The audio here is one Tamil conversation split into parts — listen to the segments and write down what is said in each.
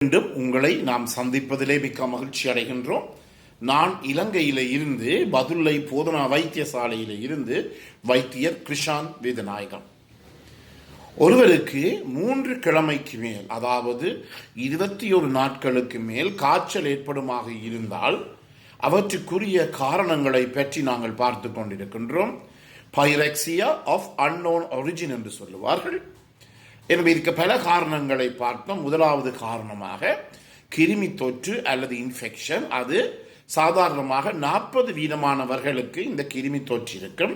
மீண்டும் உங்களை நாம் சந்திப்பதிலே மிக்க மகிழ்ச்சி அடைகின்றோம். நான் இலங்கையில இருந்து பதுளை போதனா வைத்தியசாலையில இருந்து வைத்தியர் கிருஷாந்த் வேதநாயகம். ஒருவருக்கு 3 கிழமைக்கு மேல், அதாவது 21 நாட்களுக்கு மேல் காய்ச்சல் ஏற்படுமாக இருந்தால் அவற்றுக்குரிய காரணங்களை பற்றி நாங்கள் பார்த்து கொண்டிருக்கின்றோம். பைரக்சியா ஆஃப் அன்னோன் ஒரிஜின் என்று சொல்லுவார்கள். எனவே இதுக்கு பல காரணங்களை பார்த்தோம். முதலாவது காரணமாக கிருமி தொற்று அல்லது இன்ஃபெக்ஷன். அது சாதாரணமாக 40% இந்த கிருமி தொற்று இருக்கும்.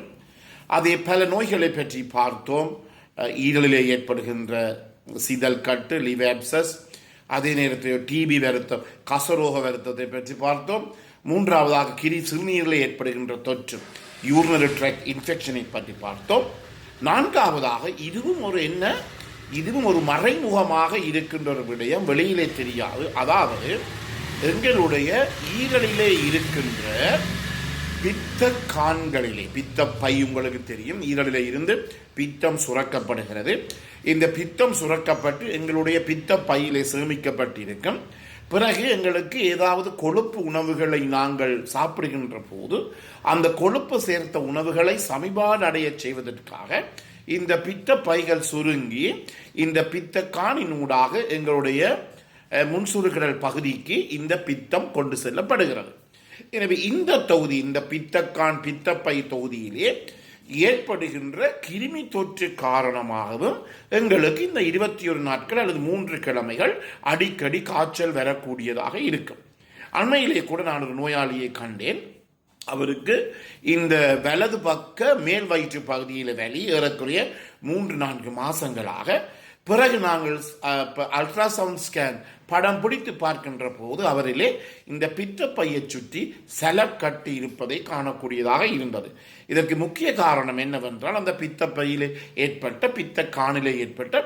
அதே பல நோய்களை பற்றி பார்த்தோம். ஈரலிலே ஏற்படுகின்ற சிதல் கட்டு, லிவாப்சஸ், அதே நேரத்தில் டிபி வருத்தம், கசரோக வருத்தத்தை பற்றி பார்த்தோம். மூன்றாவதாக சிறுநீரில் ஏற்படுகின்ற தொற்று, யூரினரி ட்ராக்ட் இன்ஃபெக்ஷனை பற்றி பார்த்தோம். நான்காவதாக இதுவும் ஒரு மறைமுகமாக இருக்கின்ற ஒரு விடயம், வெளியிலே தெரியாது. அதாவது எங்களுடைய ஈரலிலே இருக்கின்ற பித்த கான்களிலே, பித்த பை உங்களுக்கு தெரியும், ஈரலிலே இருந்து பித்தம் சுரக்கப்படுகிறது. இந்த பித்தம் சுரக்கப்பட்டு எங்களுடைய பித்த பையிலே சேமிக்கப்பட்டிருக்கும். பிறகு எங்களுக்கு ஏதாவது கொழுப்பு உணவுகளை நாங்கள் சாப்பிடுகின்ற போது அந்த கொழுப்பு சேர்த்த உணவுகளை சமிபாடு அடைய செய்வதற்காக இந்த பித்த பைகள் சுருங்கி இந்த பித்த காணினூடாக எங்களுடைய முன்சுறுகிடல் பகுதிக்கு இந்த பித்தம் கொண்டு செல்லப்படுகிறது. எனவே இந்த தொகுதி, இந்த பித்தக்கான் பித்தப்பை தொகுதியிலே ஏற்படுகின்ற கிருமி தொற்று காரணமாகவும் எங்களுக்கு இந்த 21 நாட்கள் அல்லது 3 கிழமைகள் அடிக்கடி காய்ச்சல் வரக்கூடியதாக இருக்கும். அண்மையிலே கூட நான் ஒரு நோயாளியை கண்டேன். அவருக்கு இந்த வலது பக்க மேல் வயிற்று பகுதியில் வலி ஏறக்குறைய 3-4 மாதங்களாக. பிறகு நாங்கள் அல்ட்ராசவுண்ட் ஸ்கேன் படம் பிடித்து பார்க்கின்ற போது அவரிலே இந்த பித்தப்பையை சுற்றி செலப் கட்டி இருப்பதை காணக்கூடியதாக இருந்தது. இதற்கு முக்கிய காரணம் என்னவென்றால் அந்த பித்தப்பையிலே ஏற்பட்ட பித்த காணிலே ஏற்பட்ட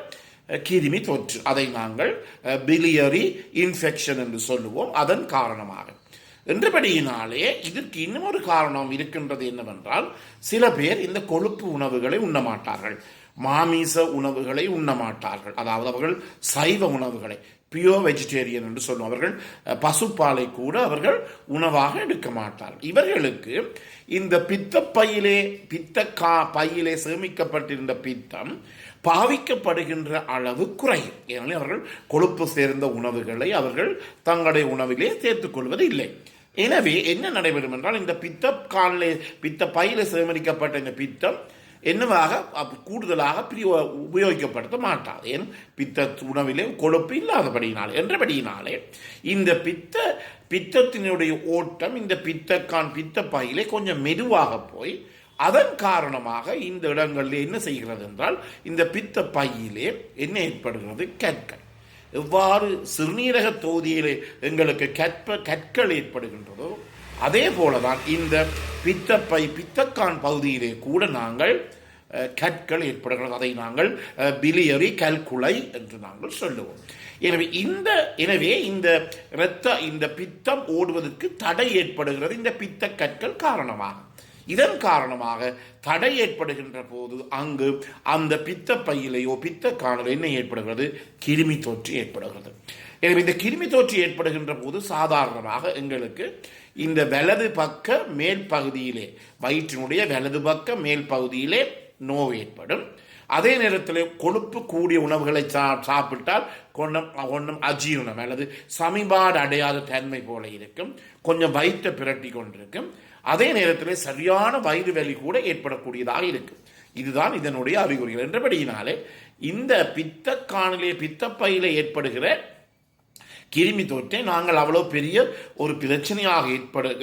கிருமி தொற்று, அதை நாங்கள் பிலியரி இன்ஃபெக்ஷன் என்று சொல்லுவோம். அதன் காரணமாக என்றபடியினாலே இதற்கு இன்னும் ஒரு காரணம் இருக்கின்றது. என்னவென்றால் சில பேர் இந்த கொழுப்பு உணவுகளை உண்ண மாட்டார்கள், மாமிச உணவுகளை உண்ண மாட்டார்கள். அதாவது அவர்கள் சைவ உணவுகளை, பியூர் வெஜிடேரியன் என்று சொல்லுவோம். அவர்கள் பசுப்பாலை கூட அவர்கள் உணவாக எடுக்க மாட்டார்கள். இவர்களுக்கு இந்த பையிலே சேமிக்கப்பட்டிருந்த பித்தம் பாவிக்கப்படுகின்ற அளவு குறையும். ஏனெனில் அவர்கள் கொழுப்பு சேர்ந்த உணவுகளை அவர்கள் தங்களுடைய உணவிலே சேர்த்துக் கொள்வது இல்லை. எனவே என்ன நடைபெறும் என்றால் இந்த பித்த பையில சேகரிக்கப்பட்ட இந்த பித்தம் என்னவாக கூடுதலாக உபயோகிக்கப்படுத்த மாட்டாது. ஏன்? பித்த உணவிலே கொழுப்பு இல்லாதபடியினாலே. என்றபடியினாலே இந்த பித்தத்தினுடைய ஓட்டம் இந்த பித்த பையிலே கொஞ்சம் மெதுவாக போய் அதன் காரணமாக இந்த இடங்களில் என்ன செய்கிறது என்றால் இந்த பித்த பையிலே என்ன ஏற்படுகிறது? கற்கள். எவ்வாறு சிறுநீரக தொகுதியிலே எங்களுக்கு கற்கள் ஏற்படுகின்றதோ அதே போலதான் இந்த பித்தக்கான் பகுதியிலே கூட நாங்கள் கற்கள் ஏற்படுகிறது. அதை நாங்கள் பிலியரி கல்குலை என்று நாங்கள் சொல்லுவோம். எனவே இந்த பித்தம் ஓடுவதற்கு தடை ஏற்படுகிறது இந்த பித்த கற்கள் காரணமாக. இதன் காரணமாக தடை ஏற்படுகின்ற போது அங்கு அந்த பித்த பையிலையோ பித்த காணல என்ன ஏற்படுகிறது? கிருமி தொற்று ஏற்படுகிறது. எனவே இந்த கிருமி தொற்று ஏற்படுகின்ற போது சாதாரணமாக எங்களுக்கு இந்த வலது பக்க மேல் பகுதியிலே, வயிற்றினுடைய வலது பக்க மேல் பகுதியிலே நோய் ஏற்படும். அதே நேரத்தில் கொழுப்பு கூடிய உணவுகளை சாப்பிட்டால் கொஞ்சம் அஜீரணம் அல்லது சமிபாடு அடையாத தன்மை போல இருக்கும், கொஞ்சம் வயிற்றை பிரட்டி கொண்டிருக்கும். அதே நேரத்தில் சரியான வயிறு வலி கூட ஏற்படக்கூடியதாக இருக்கும். இதுதான் இதனுடைய அறிகுறிகள். என்றபடியினாலே இந்த பித்தப்பையிலே ஏற்படுகிற கிருமி தொற்றை நாங்கள் அவ்வளவு பெரிய ஒரு பிரச்சனையாக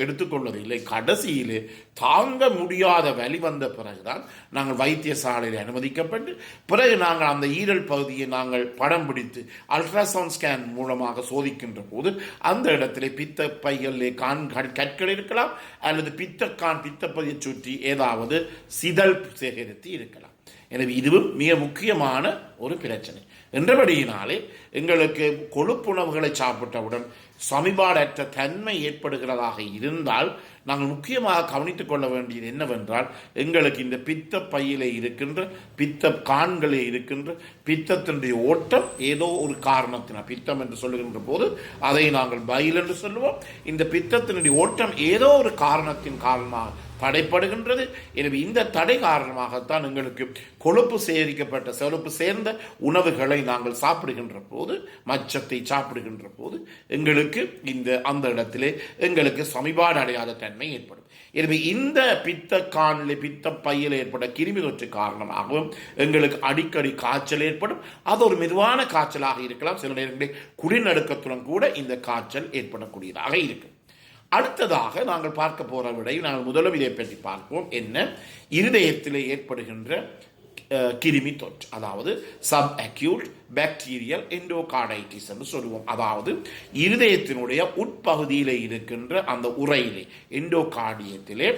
எடுத்துக்கொள்வதில்லை. கடைசியிலே தாங்க முடியாத வலி வந்த பிறகுதான் நாங்கள் வைத்தியசாலையில் அனுமதிக்கப்பட்டு பிறகு நாங்கள் அந்த ஈரல் பகுதியை நாங்கள் படம் பிடித்து அல்ட்ராசவுண்ட் ஸ்கேன் மூலமாக சோதிக்கின்ற போது அந்த இடத்திலே பித்த பைகளிலே கற்கள் இருக்கலாம் அல்லது பித்தப்பையை சுற்றி ஏதாவது சிதல் சேகரித்து இருக்கலாம். எனவே இதுவும் மிக முக்கியமான ஒரு பிரச்சனை. என்றபடியினாலே எங்களுக்கு கொழுப்புணவுகளை சாப்பிட்டவுடன் சமிபாடற்ற தன்மை ஏற்படுகிறதாக இருந்தால் நாங்கள் முக்கியமாக கவனித்துக் கொள்ள வேண்டியது என்னவென்றால், எங்களுக்கு இந்த பித்த பையிலே இருக்கின்ற பித்த கான்களே இருக்கின்ற பித்தத்தினுடைய ஓட்டம் ஏதோ ஒரு காரணத்தினால், பித்தம் என்று சொல்லுகின்ற போது அதை நாங்கள் பைல் என்று சொல்லுவோம். இந்த பித்தத்தினுடைய ஓட்டம் ஏதோ ஒரு காரணத்தின் காரணமாக தடைப்படுகின்றது. எனவே இந்த தடை காரணமாகத்தான் எங்களுக்கு கொழுப்பு சேகரிக்கப்பட்ட கொழுப்பு சேர்ந்த உணவுகளை நாங்கள் சாப்பிடுகின்ற போது, மச்சத்தை சாப்பிடுகின்ற போது எங்களுக்கு அந்த இடத்திலே எங்களுக்கு சமிபாடு அடையாத தன்மை ஏற்படும். எனவே இந்த பித்த காணிலே பித்த பையில் ஏற்பட்ட கிருமி தொற்று காரணமாகவும் எங்களுக்கு அடிக்கடி காய்ச்சல் ஏற்படும். அது ஒரு மெதுவான காய்ச்சலாக இருக்கலாம். சில நேரங்களில் குடிநடுக்கத்துடன் கூட இந்த காய்ச்சல் ஏற்படக்கூடியதாக இருக்கும். அடுத்ததாக நாங்கள் பார்க்க போற விடை, நாங்கள் முதலும் இதை பற்றி பார்ப்போம். என்ன? இருதயத்திலே ஏற்படுகின்ற கிருமி தொற்று, அதாவது சப் அக்யூட் பாக்டீரியல் எண்டோகார்டைட்டிஸ் என்று சொல்லுவோம். அதாவது இருதயத்தினுடைய உட்பகுதியிலே இருக்கின்ற அந்த உறையிலே எண்டோகார்டியத்திலே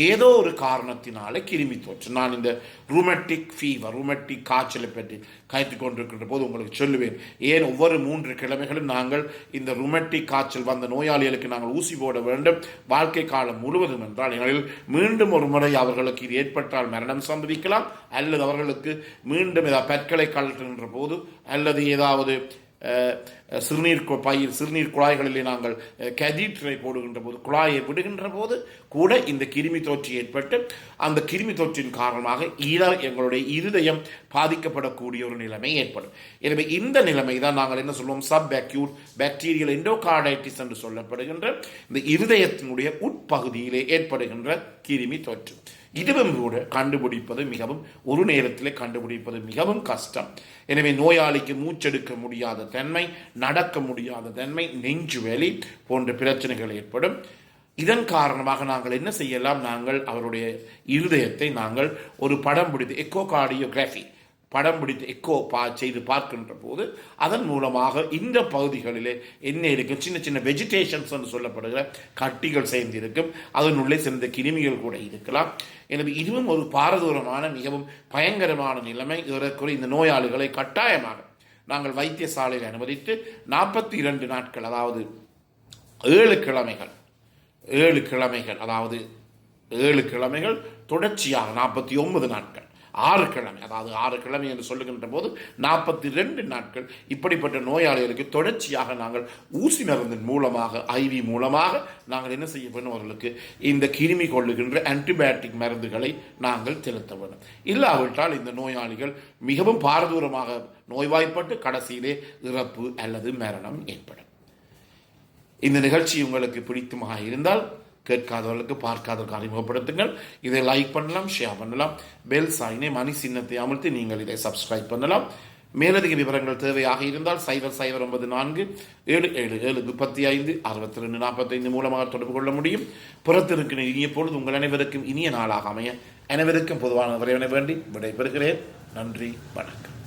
ஏதோ ஒரு காரணத்தினால கிருமி தொற்று. நான் இந்த ரூமட்டிக் ஃபீவர், ரூமட்டிக் காய்ச்சலை பற்றி காய்த்து கொண்டிருக்கின்ற போது உங்களுக்கு சொல்லுவேன். ஏன் ஒவ்வொரு 3 கிழமைகளும் நாங்கள் இந்த ரூமட்டிக் காய்ச்சல் வந்த நோயாளிகளுக்கு நாங்கள் ஊசி போட வேண்டும் வாழ்க்கை காலம் முழுவதும் என்றால், எங்களில் மீண்டும் ஒரு முறை அவர்களுக்கு இது ஏற்பட்டால் மரணம் சம்பவிக்கலாம், அல்லது அவர்களுக்கு மீண்டும் ஏதாவது பற்களை கழற்றுகின்ற போது, அல்லது ஏதாவது சிறுநீர் குழாய்களிலே நாங்கள் கதீட்ரை போடுகின்ற போது, குழாயை விடுகின்ற போது கூட இந்த கிருமி தொற்று ஏற்பட்டு அந்த கிருமி தொற்றின் காரணமாக எங்களுடைய இருதயம் பாதிக்கப்படக்கூடிய ஒரு நிலைமை ஏற்படும். எனவே இந்த நிலைமை தான் நாங்கள் என்ன சொல்லுவோம், சப் அக்யூட் பாக்டீரியல் எண்டோகார்டைட்டிஸ் என்று சொல்லப்படுகின்ற இந்த இருதயத்தினுடைய உட்பகுதியிலே ஏற்படுகின்ற கிருமி தொற்று. இதுவும் கூட கண்டுபிடிப்பது மிகவும், ஒரு நேரத்தில் கண்டுபிடிப்பது மிகவும் கஷ்டம். எனவே நோயாளிக்கு மூச்செடுக்க முடியாத தன்மை, நடக்க முடியாத தன்மை, நெஞ்சு வலி போன்ற பிரச்சனைகள் ஏற்படும். இதன் காரணமாக நாங்கள் என்ன செய்யலாம், நாங்கள் அவருடைய இருதயத்தை நாங்கள் ஒரு படம் பிடித்து எக்கோகார்டியோகிராஃபி படம் பிடித்து செய்து பார்க்கின்ற போது அதன் மூலமாக இந்த பகுதிகளிலே என்ன இருக்கும், சின்ன சின்ன வெஜிடேஷன்ஸ் என்று சொல்லப்படுகிற கட்டிகள் சேர்ந்திருக்கும், அதனுள்ளே சேர்ந்த கிருமிகள் கூட இருக்கலாம். எனவே இதுவும் ஒரு பாரதூரமான மிகவும் பயங்கரமான நிலைமை. இதற்குரிய இந்த நோயாளிகளை கட்டாயமாக நாங்கள் வைத்தியசாலையில் அனுமதித்து 42 நாட்கள், அதாவது 7 கிழமைகள், அதாவது 7 கிழமைகள் தொடர்ச்சியாக 49 நாட்கள், 6 கிழமை, அதாவது 6 கிழமை என்று சொல்லுகின்ற போது 42 நாட்கள் இப்படிப்பட்ட நோயாளிகளுக்கு தொடர்ச்சியாக நாங்கள் ஊசி மருந்தின் மூலமாக, ஐவி மூலமாக நாங்கள் என்ன செய்ய வேண்டும், அவர்களுக்கு இந்த கிருமி கொள்ளுகின்ற ஆன்டிபயோட்டிக் மருந்துகளை நாங்கள் செலுத்த வேண்டும். இல்லாவிட்டால் இந்த நோயாளிகள் மிகவும் பாரதூரமாக நோய்வாய்ப்பட்டு கடைசியிலே இறப்பு அல்லது மரணம் ஏற்படும். இந்த நிகழ்ச்சி உங்களுக்கு பிடித்தமாக இருந்தால் கேட்காதவர்களுக்கு, பார்க்காதவர்களுக்கு அறிமுகப்படுத்துங்கள். இதை லைக் பண்ணலாம், ஷேர் பண்ணலாம், பெல் சைனை மணி சின்னத்தை அமர்த்தி நீங்கள் இதை சப்ஸ்கிரைப் பண்ணலாம். மேலதிக விவரங்கள் தேவையாக இருந்தால் 0094 77 35 62 45 மூலமாக தொடர்பு கொள்ள முடியும். புறத்திருக்கிற இனிய பொழுது உங்கள் அனைவருக்கும் இனிய நாளாக அமைய அனைவருக்கும் பொதுவான விரைவனை வேண்டி விடைபெறுகிறேன். நன்றி, வணக்கம்.